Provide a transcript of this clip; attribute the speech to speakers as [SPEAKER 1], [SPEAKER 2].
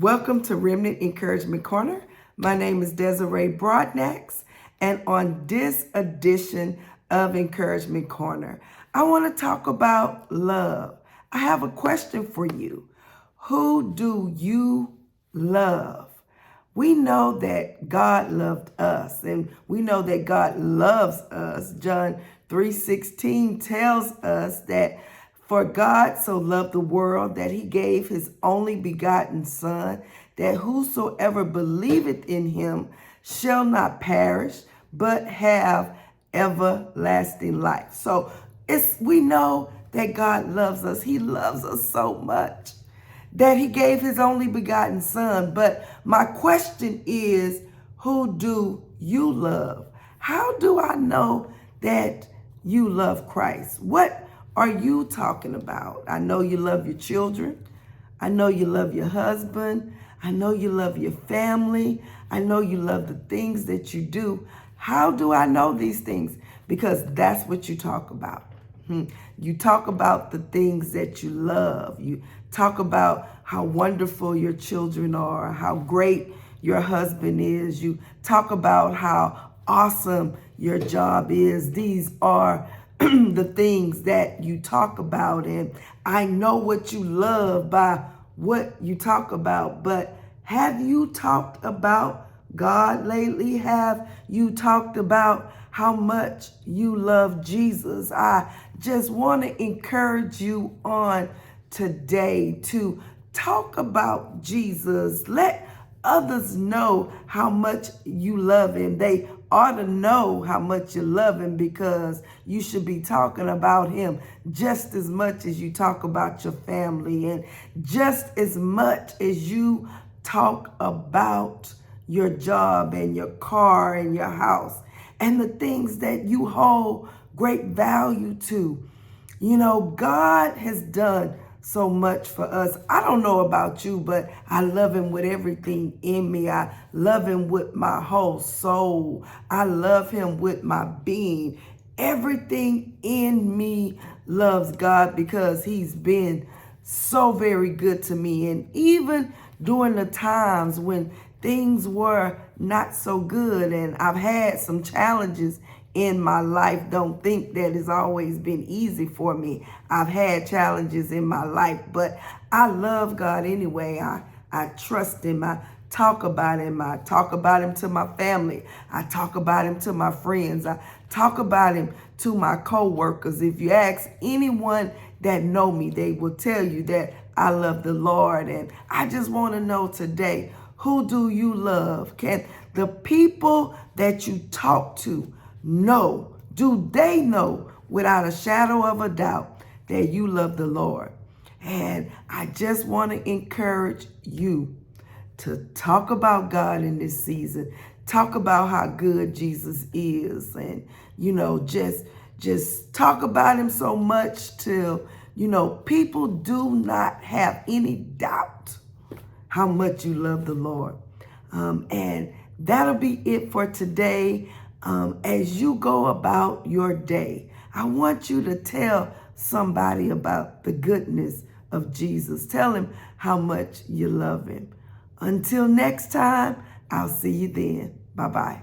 [SPEAKER 1] Welcome to Remnant Encouragement Corner. My name is Desiree Broadnax, and on this edition of Encouragement Corner, I want to talk about love. I have a question for you. Who do you love? We know that God loved us, and we know that God loves us. John 3:16 tells us that for God so loved the world that he gave his only begotten Son, that whosoever believeth in him shall not perish, but have everlasting life. So we know that God loves us. He loves us so much that he gave his only begotten Son. But my question is, who do you love? How do I know that you love Christ? What are you talking about? I know you love your children. I know you love your husband. I know you love your family. I know you love the things that you do. How do I know these things? Because that's what you talk about. You talk about the things that you love. You talk about how wonderful your children are, how great your husband is. You talk about how awesome your job is. These are the things that you talk about. And I know what you love by what you talk about. But have you talked about God lately? Have you talked about how much you love Jesus? I just want to encourage you on today to talk about Jesus. Let others know how much you love him. They ought to know how much you love him, because you should be talking about him just as much as you talk about your family, and just as much as you talk about your job and your car and your house and the things that you hold great value to. You know, God has done so much for us. I don't know about you, but I love him with everything in me. I love him with my whole soul. I love him with my being. Everything in me loves God because he's been so very good to me. And even during the times when things were not so good and I've had some challenges in my life, don't think that it's always been easy for me. I've had challenges in my life, but I love God anyway. I trust him. I talk about him. I talk about him to my family. I talk about him to my friends. I talk about him to my co-workers. If you ask anyone that know me, they will tell you that I love the Lord. And I just want to know today, who do you love? Can the people that you talk to know, do they know without a shadow of a doubt that you love the Lord? And I just want to encourage you to talk about God in this season. Talk about how good Jesus is, and just talk about him so much till people do not have any doubt how much you love the Lord. And that'll be it for today. As you go about your day, I want you to tell somebody about the goodness of Jesus. Tell him how much you love him. Until next time, I'll see you then. Bye-bye.